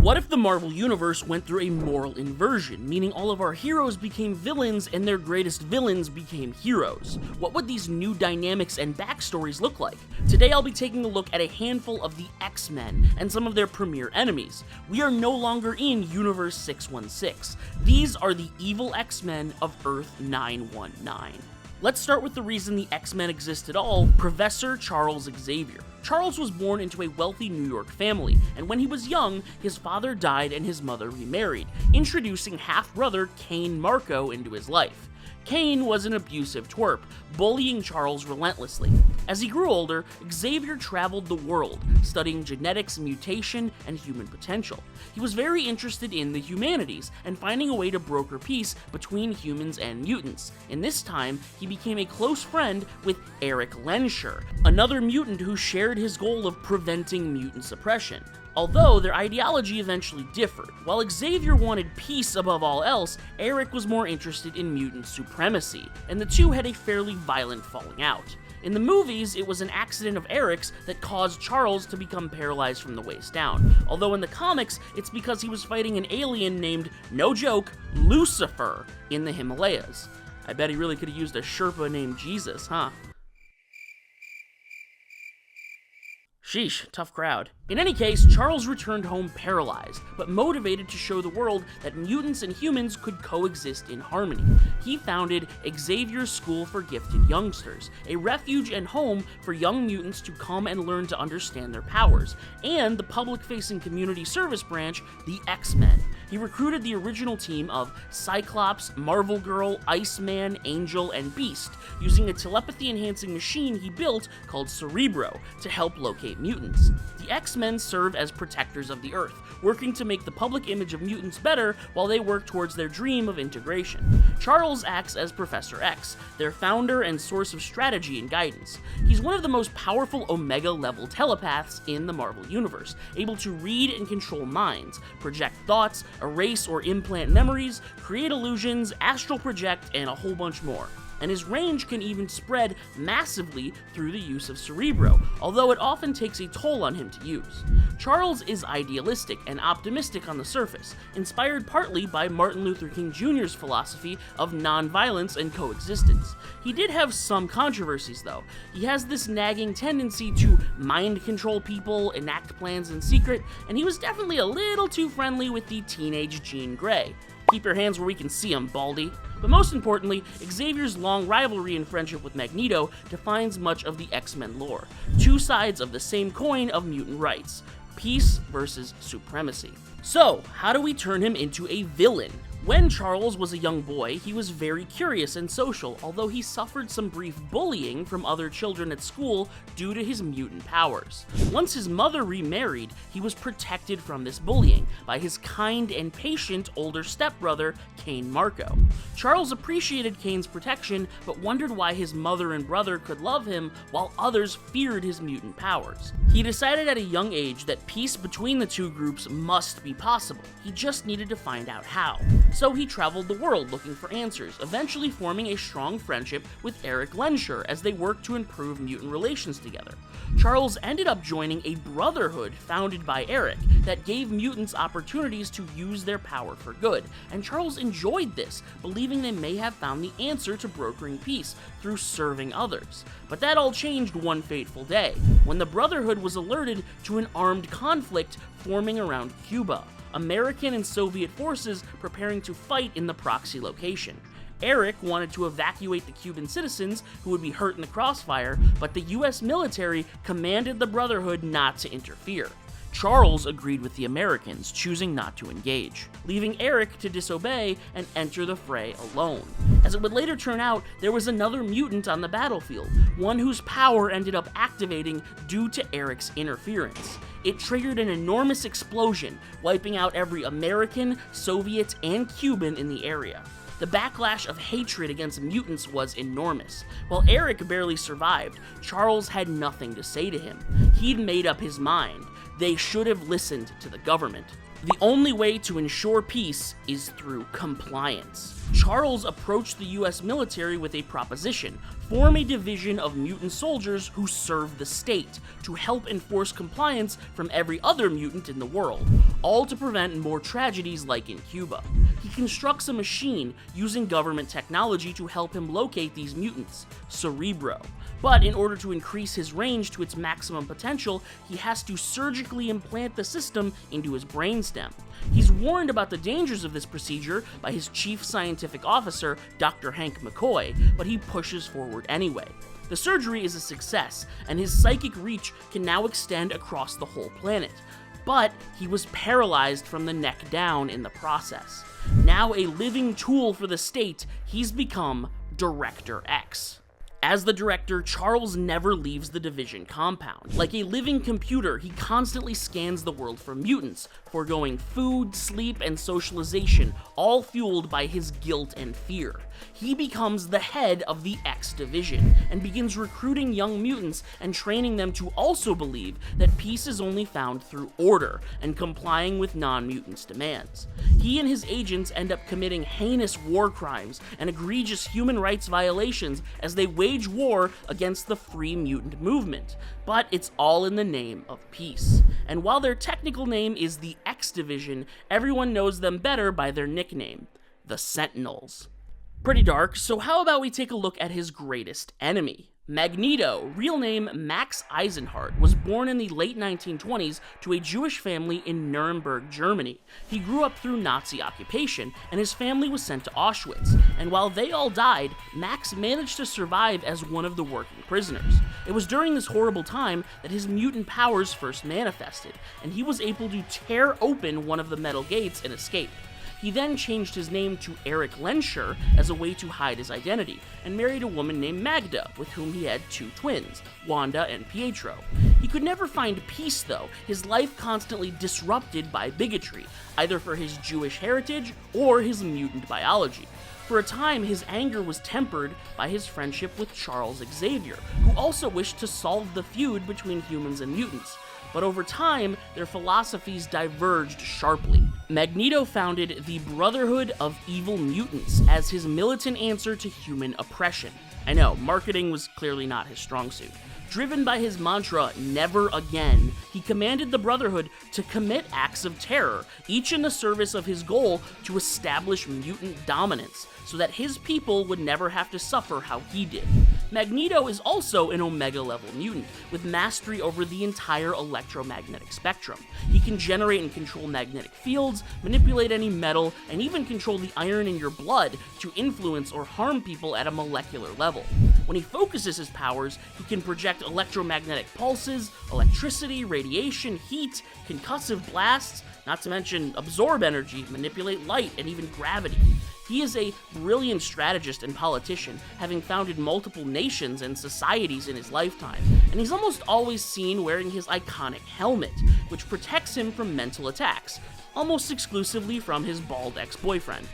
What if the Marvel Universe went through a moral inversion, meaning all of our heroes became villains and their greatest villains became heroes? What would these new dynamics and backstories look like? Today I'll be taking a look at a handful of the X-Men and some of their premier enemies. We are no longer in Universe 616. These are the evil X-Men of Earth 919. Let's start with the reason the X-Men exist at all, Professor Charles Xavier. Charles was born into a wealthy New York family, and when he was young, his father died and his mother remarried, introducing half-brother Cain Marko into his life. Cain was an abusive twerp, bullying Charles relentlessly. As he grew older, Xavier traveled the world, studying genetics, mutation, and human potential. He was very interested in the humanities and finding a way to broker peace between humans and mutants. In this time, he became a close friend with Eric Lensher, another mutant who shared his goal of preventing mutant suppression. Although their ideology eventually differed. While Xavier wanted peace above all else, Eric was more interested in mutant supremacy, and the two had a fairly violent falling out. In the movies, it was an accident of Eric's that caused Charles to become paralyzed from the waist down, although in the comics, it's because he was fighting an alien named, no joke, Lucifer in the Himalayas. I bet he really could have used a Sherpa named Jesus, huh? Sheesh, tough crowd. In any case, Charles returned home paralyzed, but motivated to show the world that mutants and humans could coexist in harmony. He founded Xavier's School for Gifted Youngsters, a refuge and home for young mutants to come and learn to understand their powers, and the public-facing community service branch, the X-Men. He recruited the original team of Cyclops, Marvel Girl, Iceman, Angel, and Beast, using a telepathy-enhancing machine he built called Cerebro to help locate mutants. The X-Men serve as protectors of the Earth, working to make the public image of mutants better while they work towards their dream of integration. Charles acts as Professor X, their founder and source of strategy and guidance. He's one of the most powerful Omega-level telepaths in the Marvel Universe, able to read and control minds, project thoughts, erase or implant memories, create illusions, astral project, and a whole bunch more. And his range can even spread massively through the use of Cerebro, although it often takes a toll on him to use. Charles is idealistic and optimistic on the surface, inspired partly by Martin Luther King Jr.'s philosophy of nonviolence and coexistence. He did have some controversies though. He has this nagging tendency to mind control people, enact plans in secret, and he was definitely a little too friendly with the teenage Jean Grey. Keep your hands where we can see them, Baldy. But most importantly, Xavier's long rivalry and friendship with Magneto defines much of the X-Men lore. Two sides of the same coin of mutant rights. Peace versus supremacy. So, how do we turn him into a villain? When Charles was a young boy, he was very curious and social, although he suffered some brief bullying from other children at school due to his mutant powers. Once his mother remarried, he was protected from this bullying by his kind and patient older stepbrother, Cain Marko. Charles appreciated Cain's protection, but wondered why his mother and brother could love him while others feared his mutant powers. He decided at a young age that peace between the two groups must be possible. He just needed to find out how. So he traveled the world looking for answers, eventually forming a strong friendship with Eric Lensher as they worked to improve mutant relations together. Charles ended up joining a brotherhood founded by Eric that gave mutants opportunities to use their power for good, and Charles enjoyed this, believing they may have found the answer to brokering peace through serving others. But that all changed one fateful day, when the Brotherhood was alerted to an armed conflict forming around Cuba. American and Soviet forces preparing to fight in the proxy location. Eric wanted to evacuate the Cuban citizens who would be hurt in the crossfire, but the US military commanded the Brotherhood not to interfere. Charles agreed with the Americans, choosing not to engage, leaving Eric to disobey and enter the fray alone. As it would later turn out, there was another mutant on the battlefield, one whose power ended up activating due to Eric's interference. It triggered an enormous explosion, wiping out every American, Soviet, and Cuban in the area. The backlash of hatred against mutants was enormous. While Eric barely survived, Charles had nothing to say to him. He'd made up his mind. They should have listened to the government. The only way to ensure peace is through compliance. Charles approached the US military with a proposition: form a division of mutant soldiers who serve the state, to help enforce compliance from every other mutant in the world, all to prevent more tragedies like in Cuba. He constructs a machine using government technology to help him locate these mutants, Cerebro. But in order to increase his range to its maximum potential, he has to surgically implant the system into his brainstem. He's warned about the dangers of this procedure by his chief scientific officer, Dr. Hank McCoy, but he pushes forward anyway. The surgery is a success, and his psychic reach can now extend across the whole planet. But he was paralyzed from the neck down in the process. Now a living tool for the state, he's become Director X. As the director, Charles never leaves the division compound. Like a living computer, he constantly scans the world for mutants, foregoing food, sleep, and socialization, all fueled by his guilt and fear. He becomes the head of the X division, and begins recruiting young mutants and training them to also believe that peace is only found through order, and complying with non-mutants' demands. He and his agents end up committing heinous war crimes and egregious human rights violations as they wage war against the Free Mutant movement, but it's all in the name of peace. And while their technical name is the X Division, everyone knows them better by their nickname, the Sentinels. Pretty dark, so how about we take a look at his greatest enemy? Magneto, real name Max Eisenhardt, was born in the late 1920s to a Jewish family in Nuremberg, Germany. He grew up through Nazi occupation, and his family was sent to Auschwitz, and while they all died, Max managed to survive as one of the working prisoners. It was during this horrible time that his mutant powers first manifested, and he was able to tear open one of the metal gates and escape. He then changed his name to Eric Lenscher as a way to hide his identity, and married a woman named Magda, with whom he had 2 twins, Wanda and Pietro. He could never find peace though, his life constantly disrupted by bigotry, either for his Jewish heritage or his mutant biology. For a time, his anger was tempered by his friendship with Charles Xavier, who also wished to solve the feud between humans and mutants. But over time, their philosophies diverged sharply. Magneto founded the Brotherhood of Evil Mutants as his militant answer to human oppression. I know, marketing was clearly not his strong suit. Driven by his mantra, never again, he commanded the Brotherhood to commit acts of terror, each in the service of his goal to establish mutant dominance, so that his people would never have to suffer how he did. Magneto is also an Omega-level mutant, with mastery over the entire electromagnetic spectrum. He can generate and control magnetic fields, manipulate any metal, and even control the iron in your blood to influence or harm people at a molecular level. When he focuses his powers, he can project electromagnetic pulses, electricity, radiation, heat, concussive blasts, not to mention absorb energy, manipulate light, and even gravity. He is a brilliant strategist and politician, having founded multiple nations and societies in his lifetime, and he's almost always seen wearing his iconic helmet, which protects him from mental attacks, almost exclusively from his bald ex-boyfriend.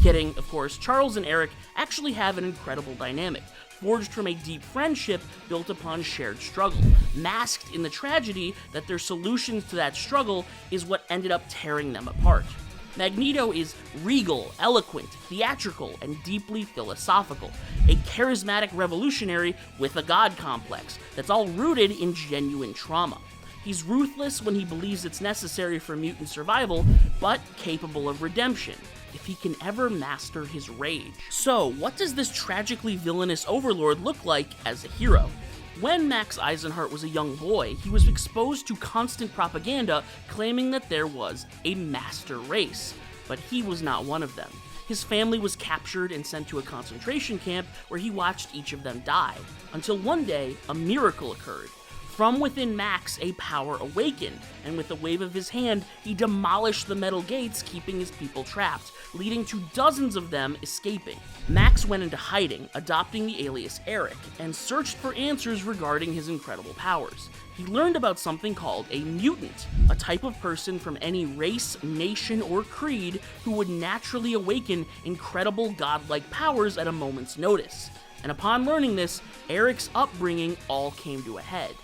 Kidding, of course. Charles and Eric actually have an incredible dynamic, forged from a deep friendship built upon shared struggle, masked in the tragedy that their solutions to that struggle is what ended up tearing them apart. Magneto is regal, eloquent, theatrical, and deeply philosophical, a charismatic revolutionary with a god complex that's all rooted in genuine trauma. He's ruthless when he believes it's necessary for mutant survival, but capable of redemption, if he can ever master his rage. So, what does this tragically villainous overlord look like as a hero? When Max Eisenhardt was a young boy, he was exposed to constant propaganda claiming that there was a master race, but he was not one of them. His family was captured and sent to a concentration camp where he watched each of them die, until one day, a miracle occurred. From within Max, a power awakened, and with a wave of his hand, he demolished the metal gates keeping his people trapped, leading to dozens of them escaping. Max went into hiding, adopting the alias Eric, and searched for answers regarding his incredible powers. He learned about something called a mutant, a type of person from any race, nation, or creed who would naturally awaken incredible godlike powers at a moment's notice. And upon learning this, Eric's upbringing all came to a head.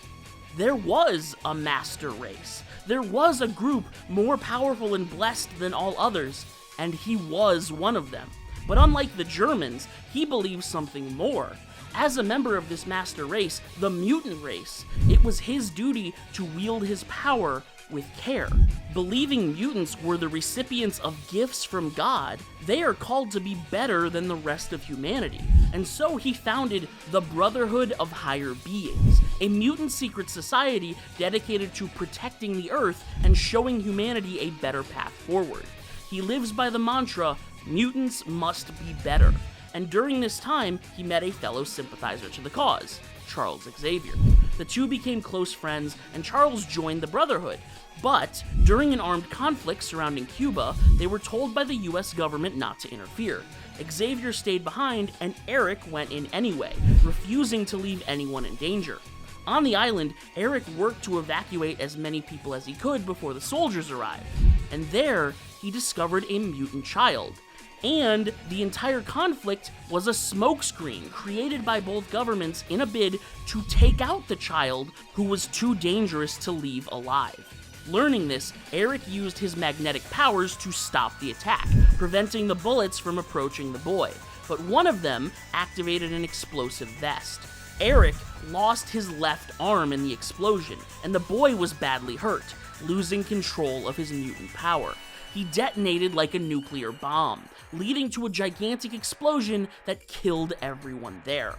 there was a master race. There was a group more powerful and blessed than all others, and he was one of them. But unlike the Germans, he believes something more. As a member of this master race, the mutant race, it was his duty to wield his power with care. Believing mutants were the recipients of gifts from God, they are called to be better than the rest of humanity. And so he founded the Brotherhood of Higher Beings, a mutant secret society dedicated to protecting the Earth and showing humanity a better path forward. He lives by the mantra, mutants must be better. And during this time, he met a fellow sympathizer to the cause, Charles Xavier. The two became close friends, and Charles joined the Brotherhood. But during an armed conflict surrounding Cuba, they were told by the US government not to interfere. Xavier stayed behind, and Eric went in anyway, refusing to leave anyone in danger. On the island, Eric worked to evacuate as many people as he could before the soldiers arrived. And there, he discovered a mutant child. And the entire conflict was a smokescreen created by both governments in a bid to take out the child who was too dangerous to leave alive. Learning this, Eric used his magnetic powers to stop the attack, preventing the bullets from approaching the boy. But one of them activated an explosive vest. Eric lost his left arm in the explosion, and the boy was badly hurt, losing control of his mutant power. He detonated like a nuclear bomb, leading to a gigantic explosion that killed everyone there.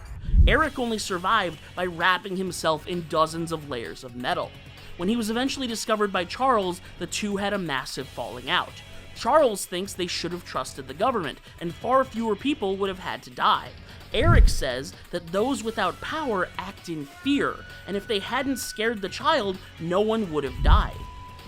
Eric only survived by wrapping himself in dozens of layers of metal. When he was eventually discovered by Charles, the two had a massive falling out. Charles thinks they should have trusted the government, and far fewer people would have had to die. Eric says that those without power act in fear, and if they hadn't scared the child, no one would have died.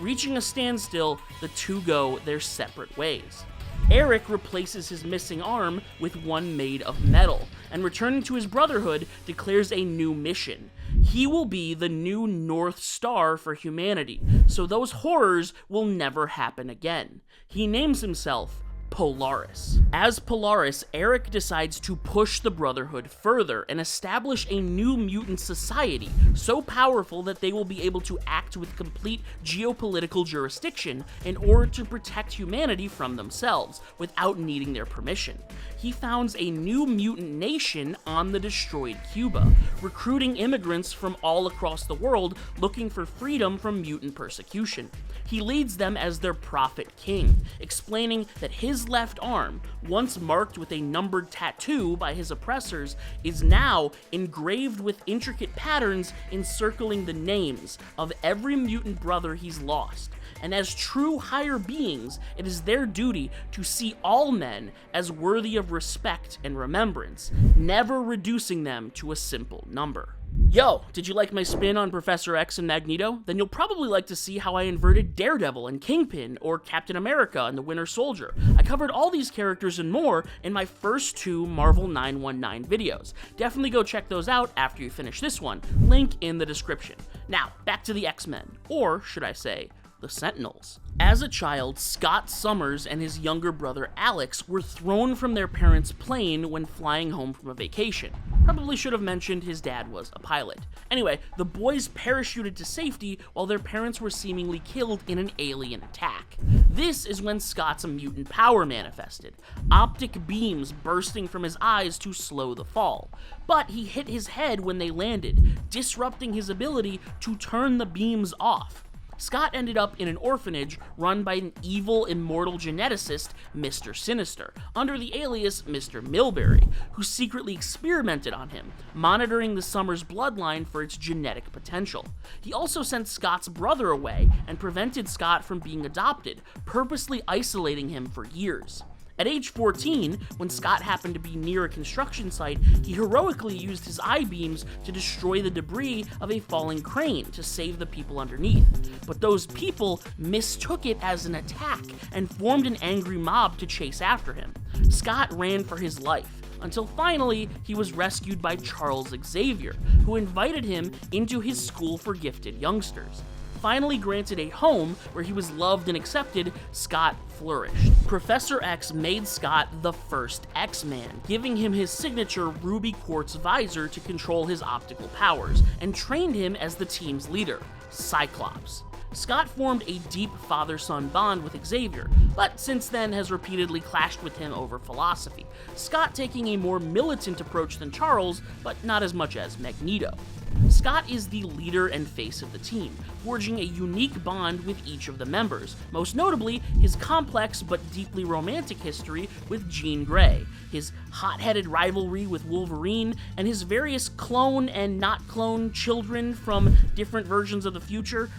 Reaching a standstill, the two go their separate ways. Eric replaces his missing arm with one made of metal, and returning to his Brotherhood, declares a new mission. He will be the new North Star for humanity, so those horrors will never happen again. He names himself Polaris. As Polaris, Eric decides to push the Brotherhood further and establish a new mutant society so powerful that they will be able to act with complete geopolitical jurisdiction in order to protect humanity from themselves without needing their permission. He founds a new mutant nation on the destroyed Cuba, recruiting immigrants from all across the world looking for freedom from mutant persecution. He leads them as their prophet king, explaining that his left arm, once marked with a numbered tattoo by his oppressors, is now engraved with intricate patterns encircling the names of every mutant brother he's lost. And as true higher beings, it is their duty to see all men as worthy of respect and remembrance, never reducing them to a simple number. Yo, did you like my spin on Professor X and Magneto? Then you'll probably like to see how I inverted Daredevil and Kingpin, or Captain America and the Winter Soldier. I covered all these characters and more in my first two Marvel 919 videos. Definitely go check those out after you finish this one. Link in the description. Now, back to the X-Men, or should I say, the Sentinels. As a child, Scott Summers and his younger brother Alex were thrown from their parents' plane when flying home from a vacation. Probably should have mentioned his dad was a pilot. Anyway, the boys parachuted to safety while their parents were seemingly killed in an alien attack. This is when Scott's mutant power manifested, optic beams bursting from his eyes to slow the fall. But he hit his head when they landed, disrupting his ability to turn the beams off. Scott ended up in an orphanage run by an evil immortal geneticist, Mr. Sinister, under the alias Mr. Milbury, who secretly experimented on him, monitoring the Summers bloodline for its genetic potential. He also sent Scott's brother away and prevented Scott from being adopted, purposely isolating him for years. At age 14, when Scott happened to be near a construction site, he heroically used his I-beams to destroy the debris of a falling crane to save the people underneath. But those people mistook it as an attack and formed an angry mob to chase after him. Scott ran for his life, until finally he was rescued by Charles Xavier, who invited him into his school for gifted youngsters. finally granted a home where he was loved and accepted, Scott flourished. Professor X made Scott the first X-Man, giving him his signature ruby quartz visor to control his optical powers, and trained him as the team's leader, Cyclops. Scott formed a deep father-son bond with Xavier, but since then has repeatedly clashed with him over philosophy, Scott taking a more militant approach than Charles, but not as much as Magneto. Scott is the leader and face of the team, forging a unique bond with each of the members, most notably his complex but deeply romantic history with Jean Grey, his hot-headed rivalry with Wolverine, and his various clone and not clone children from different versions of the future.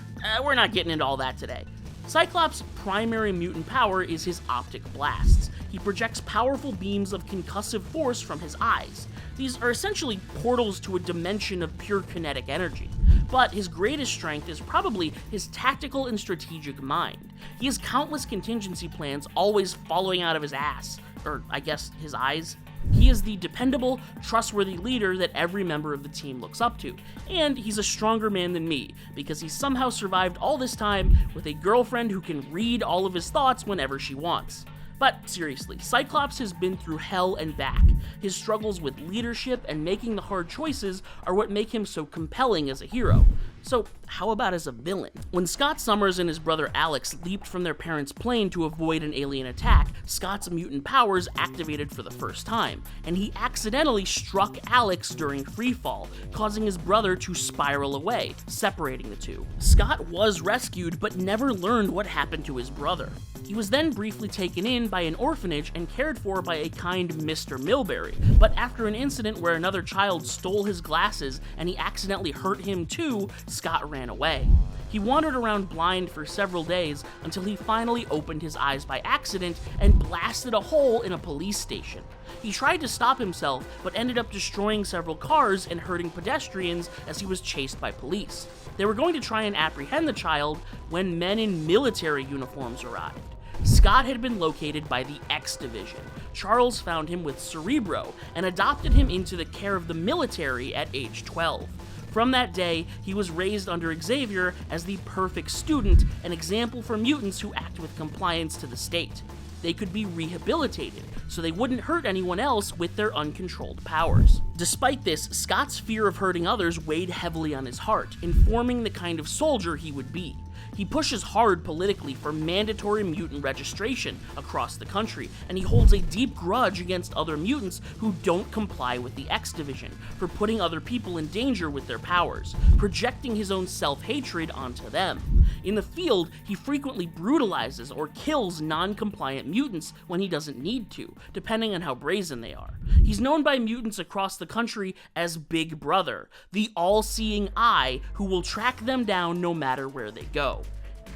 We're not getting into all that today. Cyclops' primary mutant power is his optic blasts. He projects powerful beams of concussive force from his eyes. These are essentially portals to a dimension of pure kinetic energy. But his greatest strength is probably his tactical and strategic mind. He has countless contingency plans always falling out of his ass, or I guess his eyes. He is the dependable, trustworthy leader that every member of the team looks up to, and he's a stronger man than me, because he somehow survived all this time with a girlfriend who can read all of his thoughts whenever she wants. But seriously, Cyclops has been through hell and back. His struggles with leadership and making the hard choices are what make him so compelling as a hero. So how about as a villain? When Scott Summers and his brother Alex leaped from their parents' plane to avoid an alien attack, Scott's mutant powers activated for the first time, and he accidentally struck Alex during freefall, causing his brother to spiral away, separating the two. Scott was rescued, but never learned what happened to his brother. He was then briefly taken in by an orphanage and cared for by a kind Mr. Milbury, but after an incident where another child stole his glasses and he accidentally hurt him too, Scott ran away. He wandered around blind for several days until he finally opened his eyes by accident and blasted a hole in a police station. He tried to stop himself, but ended up destroying several cars and hurting pedestrians as he was chased by police. They were going to try and apprehend the child when men in military uniforms arrived. Scott had been located by the X Division. Charles found him with Cerebro and adopted him into the care of the military at age 12. From that day, he was raised under Xavier as the perfect student, an example for mutants who act with compliance to the state. They could be rehabilitated, so they wouldn't hurt anyone else with their uncontrolled powers. Despite this, Scott's fear of hurting others weighed heavily on his heart, informing the kind of soldier he would be. He pushes hard politically for mandatory mutant registration across the country, and he holds a deep grudge against other mutants who don't comply with the X Division for putting other people in danger with their powers, projecting his own self-hatred onto them. In the field, he frequently brutalizes or kills non-compliant mutants when he doesn't need to, depending on how brazen they are. He's known by mutants across the country as Big Brother, the all-seeing eye who will track them down no matter where they go.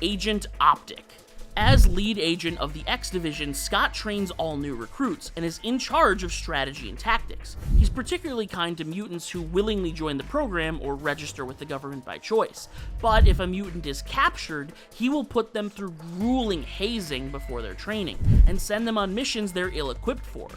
Agent Optic. As lead agent of the X Division, Scott trains all new recruits and is in charge of strategy and tactics. He's particularly kind to mutants who willingly join the program or register with the government by choice. But if a mutant is captured, he will put them through grueling hazing before their training and send them on missions they're ill-equipped for.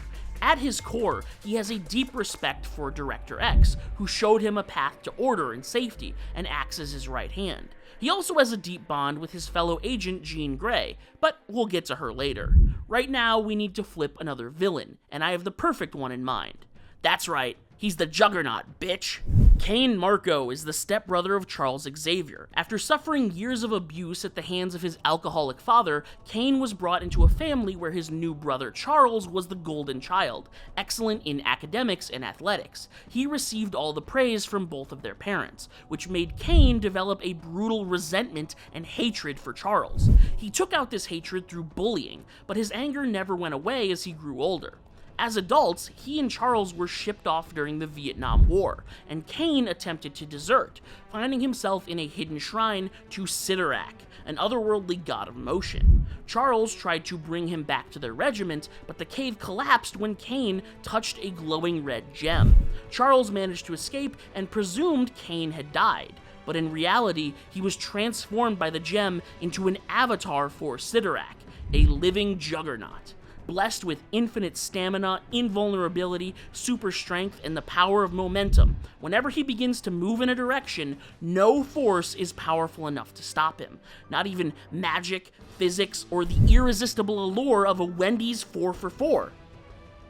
At his core, he has a deep respect for Director X, who showed him a path to order and safety and acts as his right hand. He also has a deep bond with his fellow agent Jean Grey, but we'll get to her later. Right now, we need to flip another villain, and I have the perfect one in mind. That's right, he's the Juggernaut, bitch! Cain Marko is the stepbrother of Charles Xavier. After suffering years of abuse at the hands of his alcoholic father, Cain was brought into a family where his new brother Charles was the golden child, excellent in academics and athletics. He received all the praise from both of their parents, which made Cain develop a brutal resentment and hatred for Charles. He took out this hatred through bullying, but his anger never went away as he grew older. As adults, he and Charles were shipped off during the Vietnam War, and Cain attempted to desert, finding himself in a hidden shrine to Cyttorak, an otherworldly god of motion. Charles tried to bring him back to their regiment, but the cave collapsed when Cain touched a glowing red gem. Charles managed to escape and presumed Cain had died, but in reality, he was transformed by the gem into an avatar for Cyttorak, a living juggernaut. blessed with infinite stamina, invulnerability, super strength, and the power of momentum. Whenever he begins to move in a direction, no force is powerful enough to stop him. Not even magic, physics, or the irresistible allure of a Wendy's 4 for $4.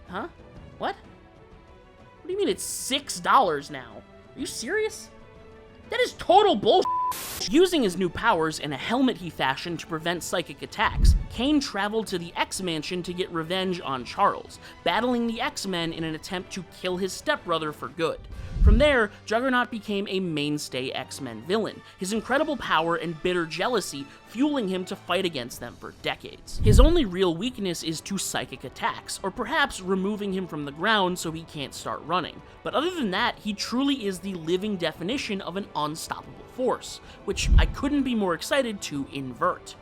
Huh? What? What do you mean it's $6 now? Are you serious? That is total bullshit. Using his new powers and a helmet he fashioned to prevent psychic attacks, Kane traveled to the X-Mansion to get revenge on Charles, battling the X-Men in an attempt to kill his stepbrother for good. From there, Juggernaut became a mainstay X-Men villain, his incredible power and bitter jealousy fueling him to fight against them for decades. His only real weakness is to psychic attacks, or perhaps removing him from the ground so he can't start running. But other than that, he truly is the living definition of an unstoppable force, which I couldn't be more excited to invert.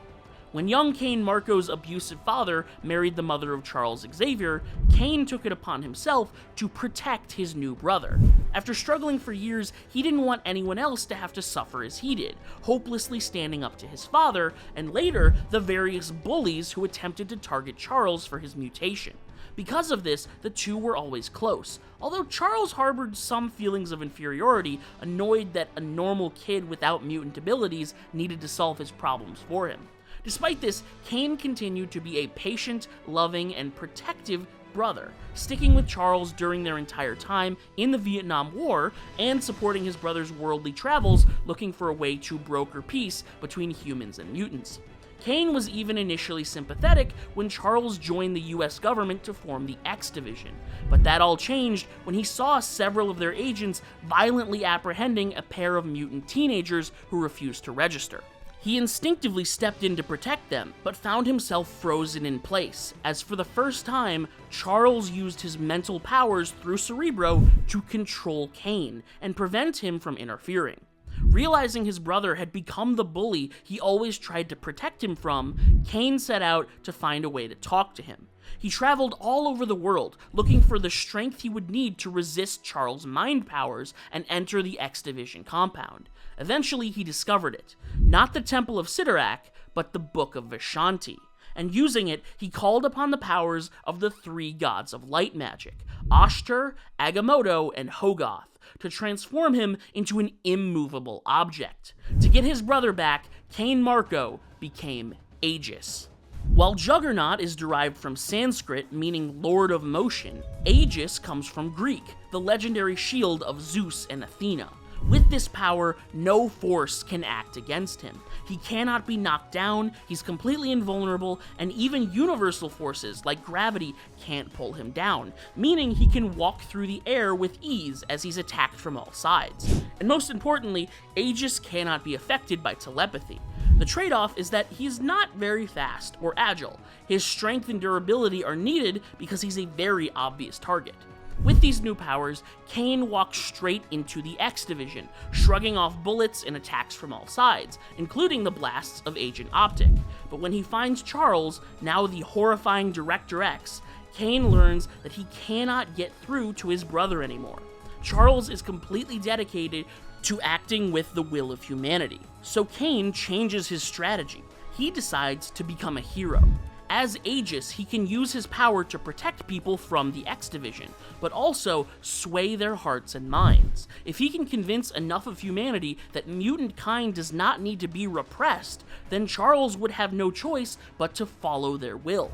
When young Kane Marco's abusive father married the mother of Charles Xavier, Kane took it upon himself to protect his new brother. After struggling for years, he didn't want anyone else to have to suffer as he did, hopelessly standing up to his father, and later, the various bullies who attempted to target Charles for his mutation. Because of this, the two were always close, although Charles harbored some feelings of inferiority, annoyed that a normal kid without mutant abilities needed to solve his problems for him. Despite this, Kane continued to be a patient, loving, and protective brother, sticking with Charles during their entire time in the Vietnam War and supporting his brother's worldly travels, looking for a way to broker peace between humans and mutants. Kane was even initially sympathetic when Charles joined the US government to form the X Division, but that all changed when he saw several of their agents violently apprehending a pair of mutant teenagers who refused to register. He instinctively stepped in to protect them, but found himself frozen in place, as for the first time, Charles used his mental powers through Cerebro to control Kane and prevent him from interfering. Realizing his brother had become the bully he always tried to protect him from, Kane set out to find a way to talk to him. He traveled all over the world, looking for the strength he would need to resist Charles' mind powers and enter the X Division compound. Eventually, he discovered it. Not the Temple of Sidorak, but the Book of Vishanti. And using it, he called upon the powers of the three gods of light magic, Ashtar, Agamotto, and Hogarth, to transform him into an immovable object. To get his brother back, Kane Marco became Aegis. While Juggernaut is derived from Sanskrit, meaning Lord of Motion, Aegis comes from Greek, the legendary shield of Zeus and Athena. With this power, no force can act against him. He cannot be knocked down, he's completely invulnerable, and even universal forces like gravity can't pull him down, meaning he can walk through the air with ease as he's attacked from all sides. And most importantly, Aegis cannot be affected by telepathy. The trade-off is that he's not very fast or agile. His strength and durability are needed because he's a very obvious target. With these new powers, Kane walks straight into the X Division, shrugging off bullets and attacks from all sides, including the blasts of Agent Optic. But when he finds Charles, now the horrifying Director X, Kane learns that he cannot get through to his brother anymore. Charles is completely dedicated to acting with the will of humanity, so Kane changes his strategy. He decides to become a hero. As Aegis, he can use his power to protect people from the X Division, but also sway their hearts and minds. If he can convince enough of humanity that mutant kind does not need to be repressed, then Charles would have no choice but to follow their will.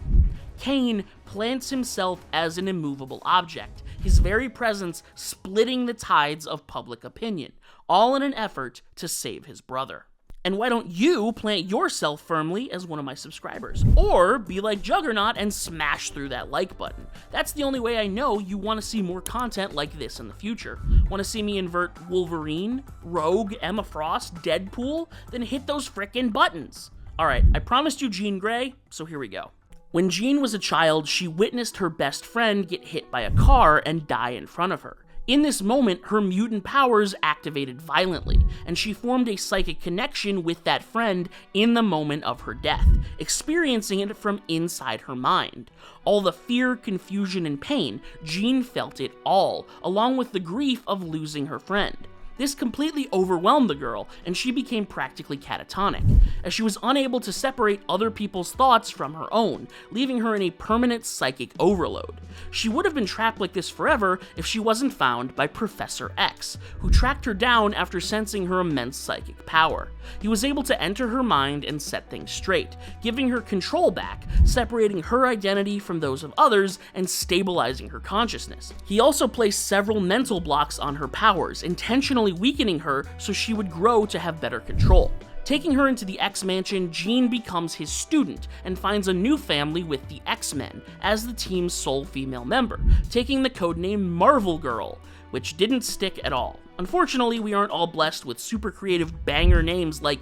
Kane plants himself as an immovable object, his very presence splitting the tides of public opinion, all in an effort to save his brother. And why don't you plant yourself firmly as one of my subscribers? Or be like Juggernaut and smash through that like button. That's the only way I know you want to see more content like this in the future. Want to see me invert Wolverine, Rogue, Emma Frost, Deadpool? Then hit those frickin' buttons. Alright, I promised you Jean Grey, so here we go. When Jean was a child, she witnessed her best friend get hit by a car and die in front of her. In this moment, her mutant powers activated violently, and she formed a psychic connection with that friend in the moment of her death, experiencing it from inside her mind. All the fear, confusion, and pain, Jean felt it all, along with the grief of losing her friend. This completely overwhelmed the girl, and she became practically catatonic, as she was unable to separate other people's thoughts from her own, leaving her in a permanent psychic overload. She would have been trapped like this forever if she wasn't found by Professor X, who tracked her down after sensing her immense psychic power. He was able to enter her mind and set things straight, giving her control back, separating her identity from those of others, and stabilizing her consciousness. He also placed several mental blocks on her powers, intentionally weakening her so she would grow to have better control. Taking her into the X-Mansion, Jean becomes his student and finds a new family with the X-Men as the team's sole female member, taking the codename Marvel Girl, which didn't stick at all. Unfortunately, we aren't all blessed with super creative banger names like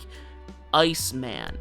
Iceman.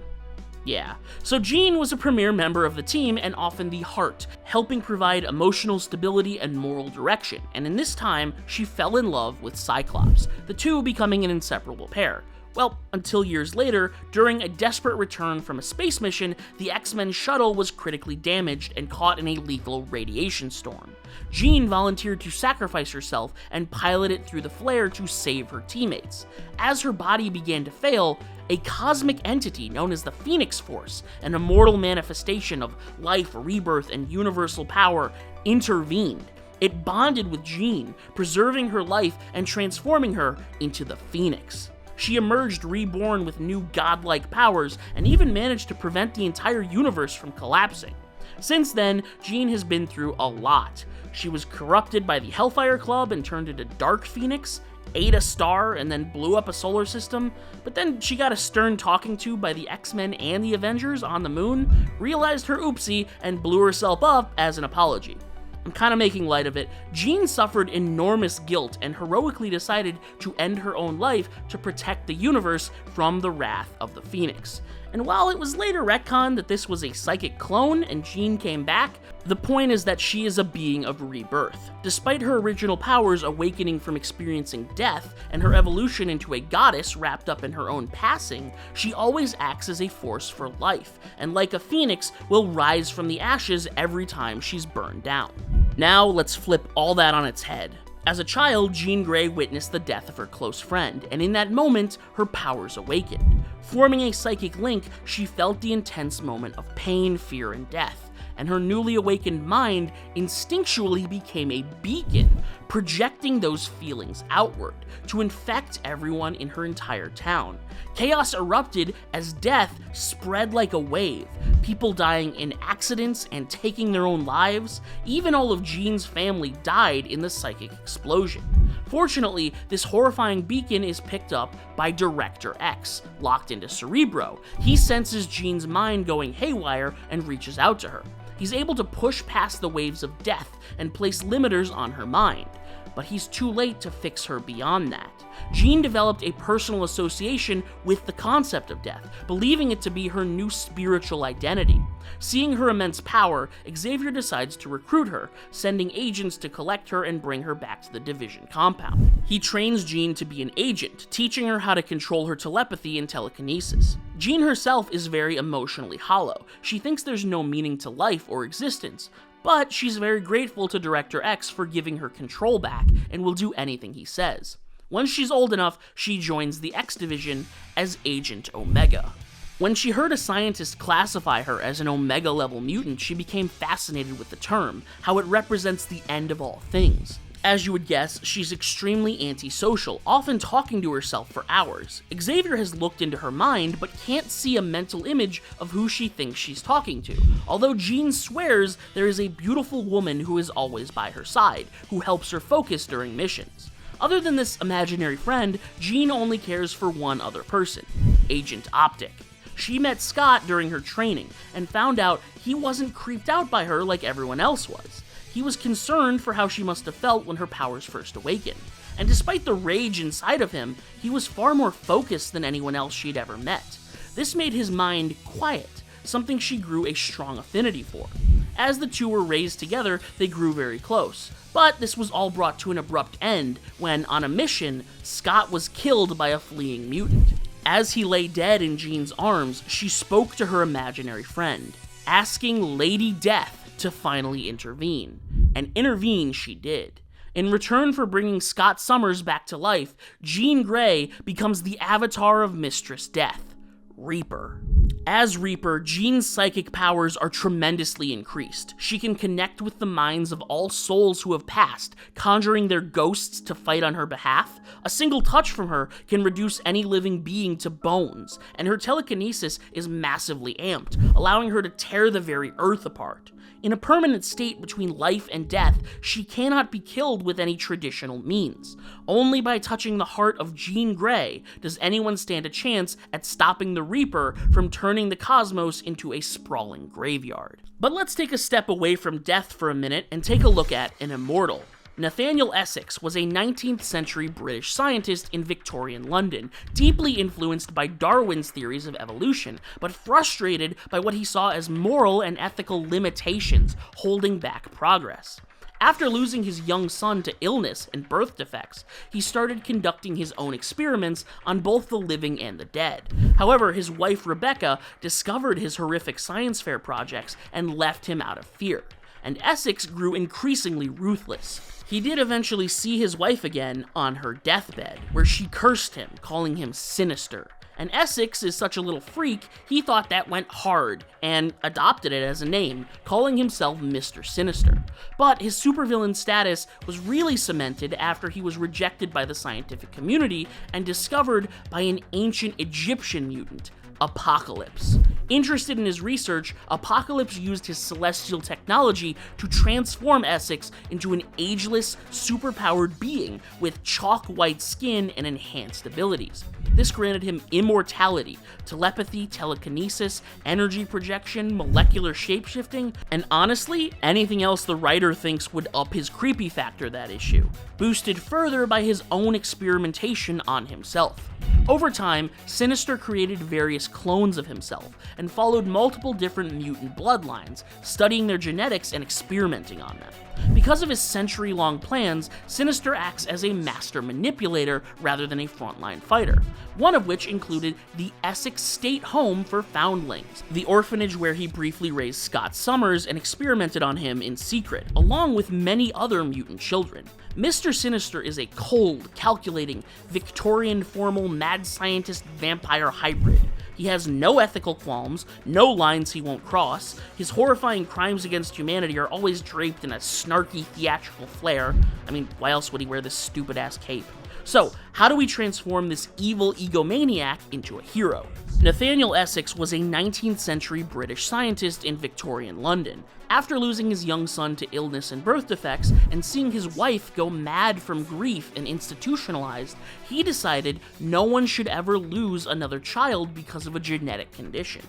Yeah, so Jean was a premier member of the team and often the heart, helping provide emotional stability and moral direction, and in this time, she fell in love with Cyclops, the two becoming an inseparable pair. Well, until years later, during a desperate return from a space mission, the X-Men shuttle was critically damaged and caught in a lethal radiation storm. Jean volunteered to sacrifice herself and pilot it through the flare to save her teammates. As her body began to fail, a cosmic entity known as the Phoenix Force, an immortal manifestation of life, rebirth, and universal power, intervened. It bonded with Jean, preserving her life and transforming her into the Phoenix. She emerged reborn with new godlike powers and even managed to prevent the entire universe from collapsing. Since then, Jean has been through a lot. She was corrupted by the Hellfire Club and turned into Dark Phoenix, ate a star and then blew up a solar system, but then she got a stern talking to by the X-Men and the Avengers on the moon, realized her oopsie, and blew herself up as an apology. I'm kind of making light of it. Jean suffered enormous guilt and heroically decided to end her own life to protect the universe from the wrath of the Phoenix. And while it was later retconned that this was a psychic clone and Jean came back, the point is that she is a being of rebirth. Despite her original powers awakening from experiencing death and her evolution into a goddess wrapped up in her own passing, she always acts as a force for life, and like a phoenix, will rise from the ashes every time she's burned down. Now let's flip all that on its head. As a child, Jean Grey witnessed the death of her close friend, and in that moment, her powers awakened. Forming a psychic link, she felt the intense moment of pain, fear, and death, and her newly awakened mind instinctually became a beacon, projecting those feelings outward to infect everyone in her entire town. Chaos erupted as death spread like a wave, people dying in accidents and taking their own lives. Even all of Jean's family died in the psychic explosion. Fortunately, this horrifying beacon is picked up by Director X, locked into Cerebro. He senses Jean's mind going haywire and reaches out to her. He's able to push past the waves of death and place limiters on her mind, but he's too late to fix her beyond that. Jean developed a personal association with the concept of death, believing it to be her new spiritual identity. Seeing her immense power, Xavier decides to recruit her, sending agents to collect her and bring her back to the Division compound. He trains Jean to be an agent, teaching her how to control her telepathy and telekinesis. Jean herself is very emotionally hollow. She thinks there's no meaning to life or existence, but she's very grateful to Director X for giving her control back and will do anything he says. Once she's old enough, she joins the X Division as Agent Omega. When she heard a scientist classify her as an Omega-level mutant, she became fascinated with the term, how it represents the end of all things. As you would guess, she's extremely antisocial, often talking to herself for hours. Xavier has looked into her mind, but can't see a mental image of who she thinks she's talking to, although Jean swears there is a beautiful woman who is always by her side, who helps her focus during missions. Other than this imaginary friend, Jean only cares for one other person, Agent Optic. She met Scott during her training and found out he wasn't creeped out by her like everyone else was. He was concerned for how she must have felt when her powers first awakened. And despite the rage inside of him, he was far more focused than anyone else she'd ever met. This made his mind quiet, something she grew a strong affinity for. As the two were raised together, they grew very close. But this was all brought to an abrupt end when, on a mission, Scott was killed by a fleeing mutant. As he lay dead in Jean's arms, she spoke to her imaginary friend, asking Lady Death to finally intervene. And intervene she did. In return for bringing Scott Summers back to life, Jean Grey becomes the avatar of Mistress Death, Reaper. As Reaper, Jean's psychic powers are tremendously increased. She can connect with the minds of all souls who have passed, conjuring their ghosts to fight on her behalf. A single touch from her can reduce any living being to bones, and her telekinesis is massively amped, allowing her to tear the very earth apart. In a permanent state between life and death, she cannot be killed with any traditional means. Only by touching the heart of Jean Grey does anyone stand a chance at stopping the Reaper from turning the cosmos into a sprawling graveyard. But let's take a step away from death for a minute and take a look at an immortal. Nathaniel Essex was a 19th century British scientist in Victorian London, deeply influenced by Darwin's theories of evolution, but frustrated by what he saw as moral and ethical limitations holding back progress. After losing his young son to illness and birth defects, he started conducting his own experiments on both the living and the dead. However, his wife Rebecca discovered his horrific science fair projects and left him out of fear, and Essex grew increasingly ruthless. He did eventually see his wife again on her deathbed, where she cursed him, calling him Sinister. And Essex is such a little freak, he thought that went hard, and adopted it as a name, calling himself Mr. Sinister. But his supervillain status was really cemented after he was rejected by the scientific community and discovered by an ancient Egyptian mutant, Apocalypse. Interested in his research, Apocalypse used his celestial technology to transform Essex into an ageless, superpowered being with chalk-white skin and enhanced abilities. This granted him immortality, telepathy, telekinesis, energy projection, molecular shapeshifting, and honestly, anything else the writer thinks would up his creepy factor that issue, boosted further by his own experimentation on himself. Over time, Sinister created various clones of himself, and followed multiple different mutant bloodlines, studying their genetics and experimenting on them. Because of his century-long plans, Sinister acts as a master manipulator rather than a frontline fighter, one of which included the Essex State Home for Foundlings, the orphanage where he briefly raised Scott Summers and experimented on him in secret, along with many other mutant children. Mr. Sinister is a cold, calculating, Victorian formal mad scientist vampire hybrid. He has no ethical qualms, no lines he won't cross. His horrifying crimes against humanity are always draped in a snarky theatrical flair. I mean, why else would he wear this stupid-ass cape? So, how do we transform this evil egomaniac into a hero? Nathaniel Essex was a 19th century British scientist in Victorian London. After losing his young son to illness and birth defects, and seeing his wife go mad from grief and institutionalized, he decided no one should ever lose another child because of a genetic condition.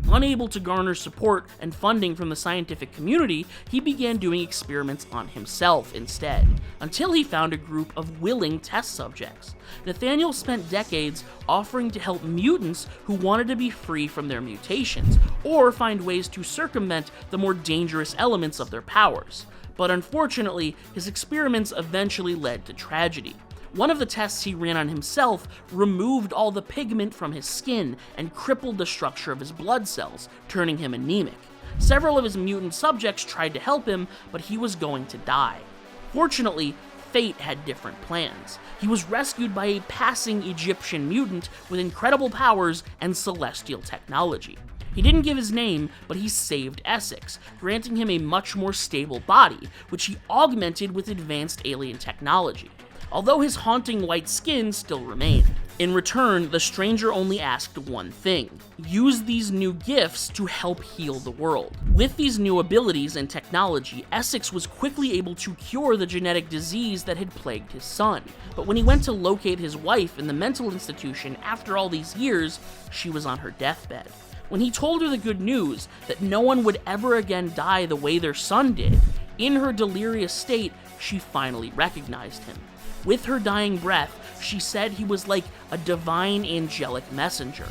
Unable to garner support and funding from the scientific community, he began doing experiments on himself instead, until he found a group of willing test subjects. Nathaniel spent decades offering to help mutants who wanted to be free from their mutations, or find ways to circumvent the more dangerous elements of their powers. But unfortunately, his experiments eventually led to tragedy. One of the tests he ran on himself removed all the pigment from his skin and crippled the structure of his blood cells, turning him anemic. Several of his mutant subjects tried to help him, but he was going to die. Fortunately, fate had different plans. He was rescued by a passing Egyptian mutant with incredible powers and celestial technology. He didn't give his name, but he saved Essex, granting him a much more stable body, which he augmented with advanced alien technology, although his haunting white skin still remained. In return, the stranger only asked one thing: use these new gifts to help heal the world. With these new abilities and technology, Essex was quickly able to cure the genetic disease that had plagued his son. But when he went to locate his wife in the mental institution after all these years, she was on her deathbed. When he told her the good news that no one would ever again die the way their son did, in her delirious state, she finally recognized him. With her dying breath, she said he was like a divine angelic messenger.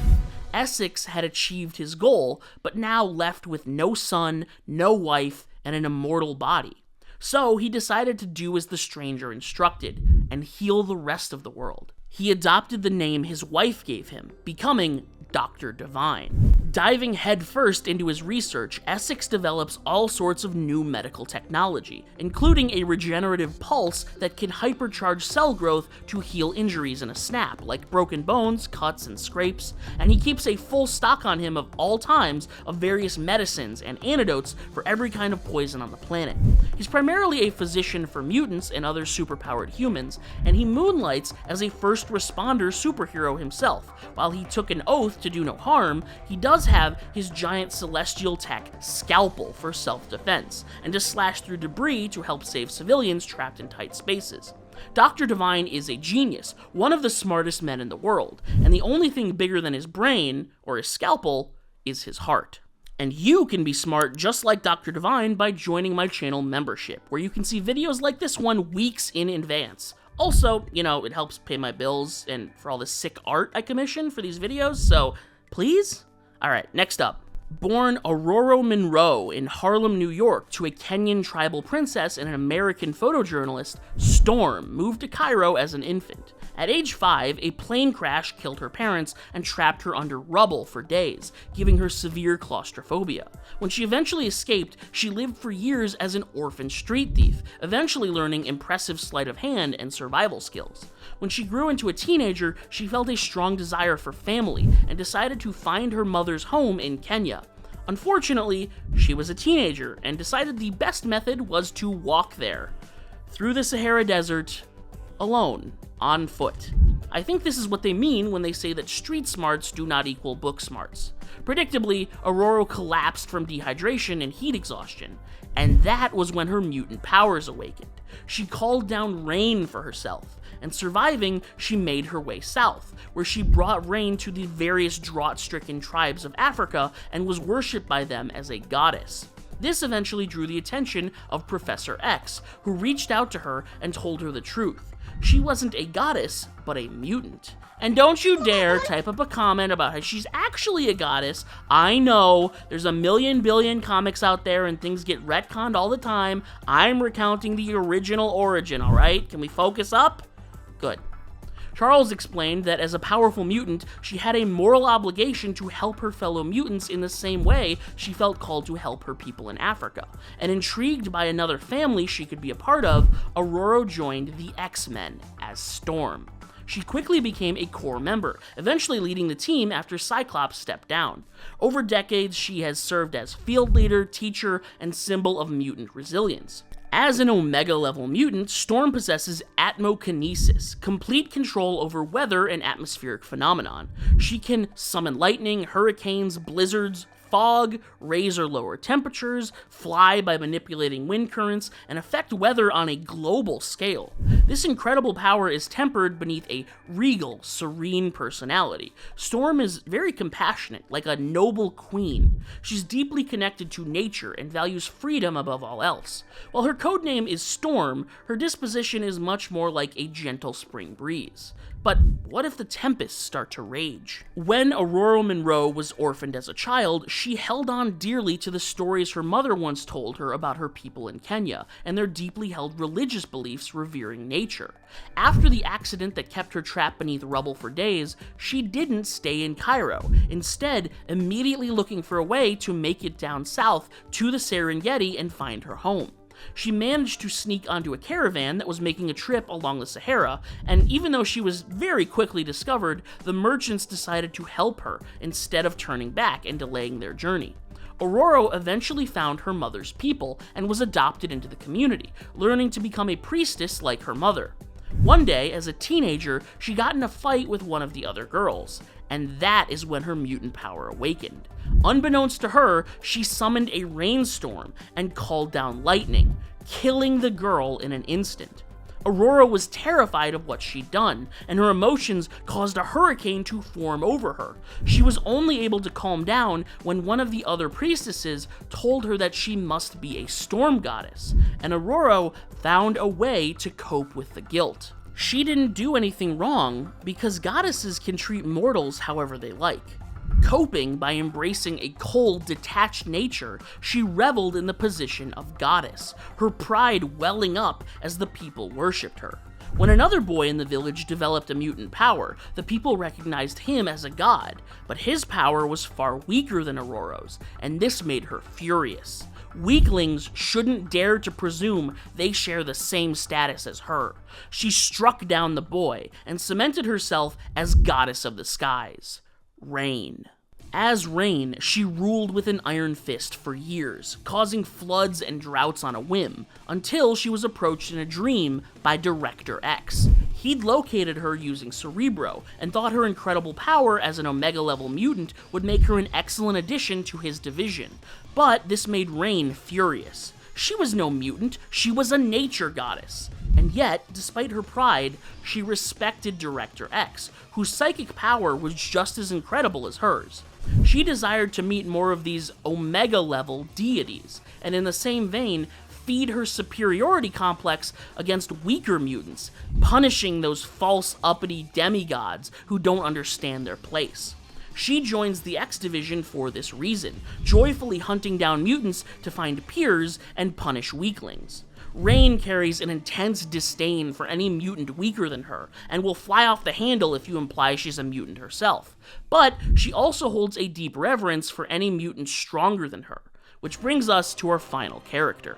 Essex had achieved his goal, but now left with no son, no wife, and an immortal body. So he decided to do as the stranger instructed, and heal the rest of the world. He adopted the name his wife gave him, becoming Dr. Divine. Diving headfirst into his research, Essex develops all sorts of new medical technology, including a regenerative pulse that can hypercharge cell growth to heal injuries in a snap, like broken bones, cuts, and scrapes, and he keeps a full stock on him of all times of various medicines and antidotes for every kind of poison on the planet. He's primarily a physician for mutants and other superpowered humans, and he moonlights as a first responder superhero himself. While he took an oath to do no harm, he does have his giant celestial tech scalpel for self-defense, and to slash through debris to help save civilians trapped in tight spaces. Dr. Divine is a genius, one of the smartest men in the world, and the only thing bigger than his brain, or his scalpel, is his heart. And you can be smart just like Dr. Divine by joining my channel membership, where you can see videos like this one weeks in advance. Also, it helps pay my bills and for all the sick art I commission for these videos, so please? Alright, next up. Born Aurora Monroe in Harlem, New York, to a Kenyan tribal princess and an American photojournalist, Storm moved to Cairo as an infant. At age 5, a plane crash killed her parents and trapped her under rubble for days, giving her severe claustrophobia. When she eventually escaped, she lived for years as an orphan street thief, eventually learning impressive sleight of hand and survival skills. When she grew into a teenager, she felt a strong desire for family and decided to find her mother's home in Kenya. Unfortunately, she was a teenager and decided the best method was to walk there, through the Sahara Desert, alone, on foot. I think this is what they mean when they say that street smarts do not equal book smarts. Predictably, Aurora collapsed from dehydration and heat exhaustion, and that was when her mutant powers awakened. She called down rain for herself, and surviving, she made her way south, where she brought rain to the various drought-stricken tribes of Africa and was worshipped by them as a goddess. This eventually drew the attention of Professor X, who reached out to her and told her the truth. She wasn't a goddess, but a mutant. And don't you dare type up a comment about how she's actually a goddess. I know, there's a million billion comics out there and things get retconned all the time. I'm recounting the original origin, alright? Can we focus up? Good. Charles explained that as a powerful mutant, she had a moral obligation to help her fellow mutants in the same way she felt called to help her people in Africa. And intrigued by another family she could be a part of, Aurora joined the X-Men as Storm. She quickly became a core member, eventually leading the team after Cyclops stepped down. Over decades, she has served as field leader, teacher, and symbol of mutant resilience. As an Omega-level mutant, Storm possesses atmokinesis, complete control over weather and atmospheric phenomenon. She can summon lightning, hurricanes, blizzards, fog, raise or lower temperatures, fly by manipulating wind currents, and affect weather on a global scale. This incredible power is tempered beneath a regal, serene personality. Storm is very compassionate, like a noble queen. She's deeply connected to nature and values freedom above all else. While her codename is Storm, her disposition is much more like a gentle spring breeze. But what if the tempests start to rage? When Aurora Monroe was orphaned as a child, she held on dearly to the stories her mother once told her about her people in Kenya and their deeply held religious beliefs revering nature. After the accident that kept her trapped beneath rubble for days, she didn't stay in Cairo, instead immediately looking for a way to make it down south to the Serengeti and find her home. She managed to sneak onto a caravan that was making a trip along the Sahara, and even though she was very quickly discovered, the merchants decided to help her instead of turning back and delaying their journey. Aurora eventually found her mother's people and was adopted into the community, learning to become a priestess like her mother. One day, as a teenager, she got in a fight with one of the other girls, and that is when her mutant power awakened. Unbeknownst to her, she summoned a rainstorm and called down lightning, killing the girl in an instant. Aurora was terrified of what she'd done, and her emotions caused a hurricane to form over her. She was only able to calm down when one of the other priestesses told her that she must be a storm goddess, and Aurora found a way to cope with the guilt. She didn't do anything wrong because goddesses can treat mortals however they like. Coping by embracing a cold, detached nature, she reveled in the position of goddess, her pride welling up as the people worshipped her. When another boy in the village developed a mutant power, the people recognized him as a god, but his power was far weaker than Aurora's, and this made her furious. Weaklings shouldn't dare to presume they share the same status as her. She struck down the boy and cemented herself as goddess of the skies, Rain. As Rain, she ruled with an iron fist for years, causing floods and droughts on a whim, until she was approached in a dream by Director X. He'd located her using Cerebro, and thought her incredible power as an Omega-level mutant would make her an excellent addition to his division. But this made Rain furious. She was no mutant, she was a nature goddess. And yet, despite her pride, she respected Director X, whose psychic power was just as incredible as hers. She desired to meet more of these Omega-level deities, and in the same vein, feed her superiority complex against weaker mutants, punishing those false uppity demigods who don't understand their place. She joins the X Division for this reason, joyfully hunting down mutants to find peers and punish weaklings. Rain carries an intense disdain for any mutant weaker than her, and will fly off the handle if you imply she's a mutant herself. But she also holds a deep reverence for any mutant stronger than her, which brings us to our final character.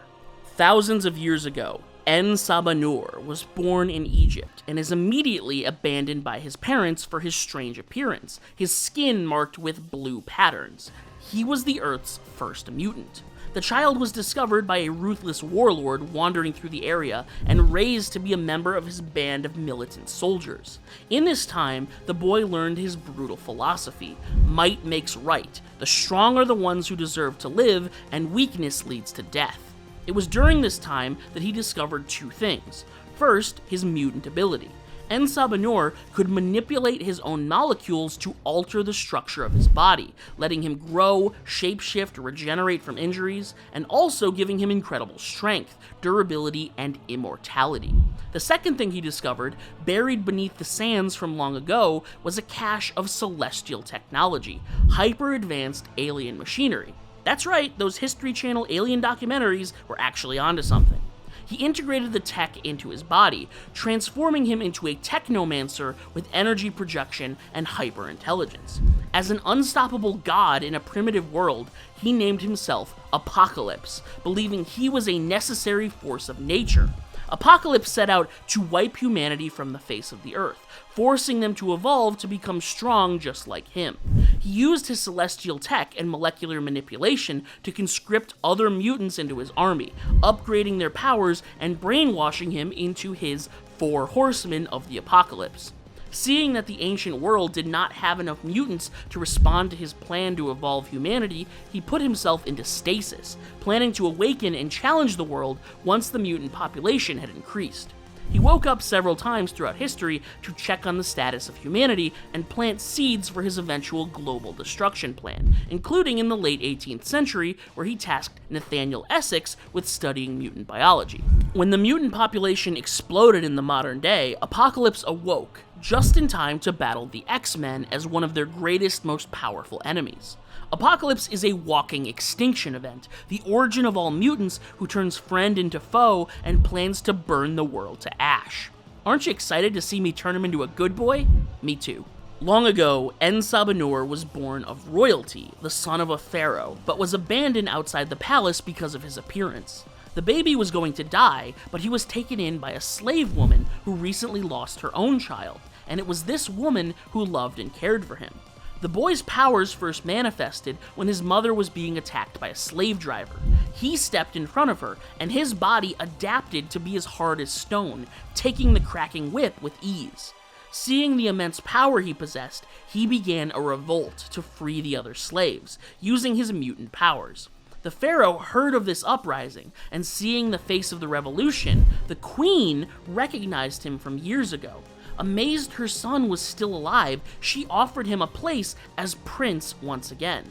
Thousands of years ago, En-Sabah-Nur was born in Egypt and is immediately abandoned by his parents for his strange appearance, his skin marked with blue patterns. He was the Earth's first mutant. The child was discovered by a ruthless warlord wandering through the area and raised to be a member of his band of militant soldiers. In this time, the boy learned his brutal philosophy: might makes right, the strong are the ones who deserve to live, and weakness leads to death. It was during this time that he discovered two things. First, his mutant ability. En-Sabah-Nur could manipulate his own molecules to alter the structure of his body, letting him grow, shapeshift, regenerate from injuries, and also giving him incredible strength, durability, and immortality. The second thing he discovered, buried beneath the sands from long ago, was a cache of celestial technology, hyper-advanced alien machinery. That's right, those History Channel alien documentaries were actually onto something. He integrated the tech into his body, transforming him into a technomancer with energy projection and hyper-intelligence. As an unstoppable god in a primitive world, he named himself Apocalypse, believing he was a necessary force of nature. Apocalypse set out to wipe humanity from the face of the earth, forcing them to evolve to become strong just like him. He used his celestial tech and molecular manipulation to conscript other mutants into his army, upgrading their powers and brainwashing him into his 4 horsemen of the apocalypse. Seeing that the ancient world did not have enough mutants to respond to his plan to evolve humanity, he put himself into stasis, planning to awaken and challenge the world once the mutant population had increased. He woke up several times throughout history to check on the status of humanity and plant seeds for his eventual global destruction plan, including in the late 18th century, where he tasked Nathaniel Essex with studying mutant biology. When the mutant population exploded in the modern day, Apocalypse awoke, just in time to battle the X-Men as one of their greatest, most powerful enemies. Apocalypse is a walking extinction event, the origin of all mutants who turns friend into foe and plans to burn the world to ash. Aren't you excited to see me turn him into a good boy? Me too. Long ago, En-Sabah-Nur was born of royalty, the son of a pharaoh, but was abandoned outside the palace because of his appearance. The baby was going to die, but he was taken in by a slave woman who recently lost her own child, and it was this woman who loved and cared for him. The boy's powers first manifested when his mother was being attacked by a slave driver. He stepped in front of her, and his body adapted to be as hard as stone, taking the cracking whip with ease. Seeing the immense power he possessed, he began a revolt to free the other slaves, using his mutant powers. The pharaoh heard of this uprising, and seeing the face of the revolution, the queen recognized him from years ago. Amazed her son was still alive, she offered him a place as prince once again.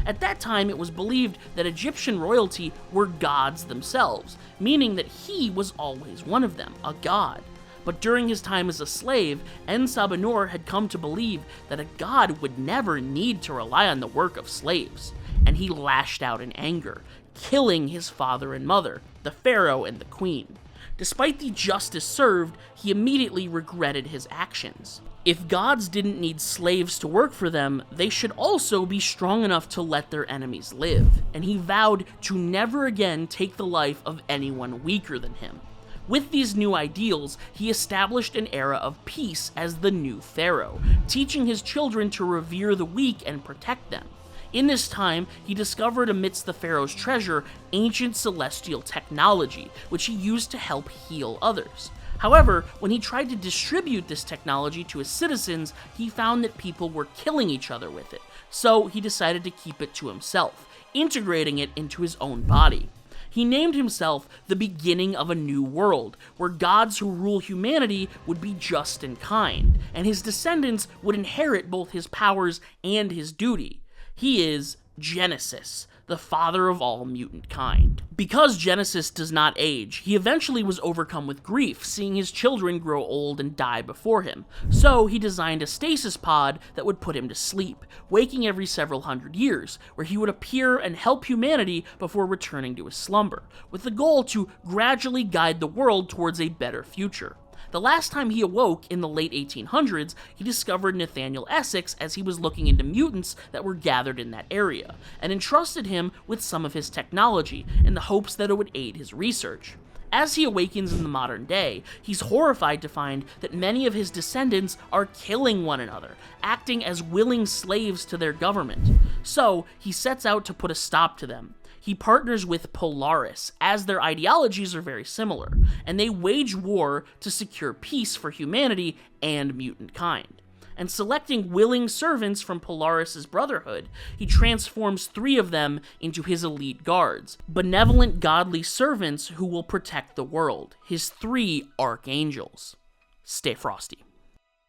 At that time, it was believed that Egyptian royalty were gods themselves, meaning that he was always one of them, a god. But during his time as a slave, En-Sabah-Nur had come to believe that a god would never need to rely on the work of slaves, and he lashed out in anger, killing his father and mother, the pharaoh and the queen. Despite the justice served, he immediately regretted his actions. If gods didn't need slaves to work for them, they should also be strong enough to let their enemies live, and he vowed to never again take the life of anyone weaker than him. With these new ideals, he established an era of peace as the new pharaoh, teaching his children to revere the weak and protect them. In this time, he discovered amidst the pharaoh's treasure ancient celestial technology, which he used to help heal others. However, when he tried to distribute this technology to his citizens, he found that people were killing each other with it, so he decided to keep it to himself, integrating it into his own body. He named himself the beginning of a new world, where gods who rule humanity would be just and kind, and his descendants would inherit both his powers and his duty. He is Genesis, the father of all mutant kind. Because Genesis does not age, he eventually was overcome with grief, seeing his children grow old and die before him. So he designed a stasis pod that would put him to sleep, waking every several hundred years, where he would appear and help humanity before returning to his slumber, with the goal to gradually guide the world towards a better future. The last time he awoke, in the late 1800s, he discovered Nathaniel Essex as he was looking into mutants that were gathered in that area, and entrusted him with some of his technology in the hopes that it would aid his research. As he awakens in the modern day, he's horrified to find that many of his descendants are killing one another, acting as willing slaves to their government. So, he sets out to put a stop to them. He partners with Polaris, as their ideologies are very similar, and they wage war to secure peace for humanity and mutant kind. And selecting willing servants from Polaris' brotherhood, he transforms 3 of them into his elite guards, benevolent godly servants who will protect the world, his 3 archangels. Stay frosty.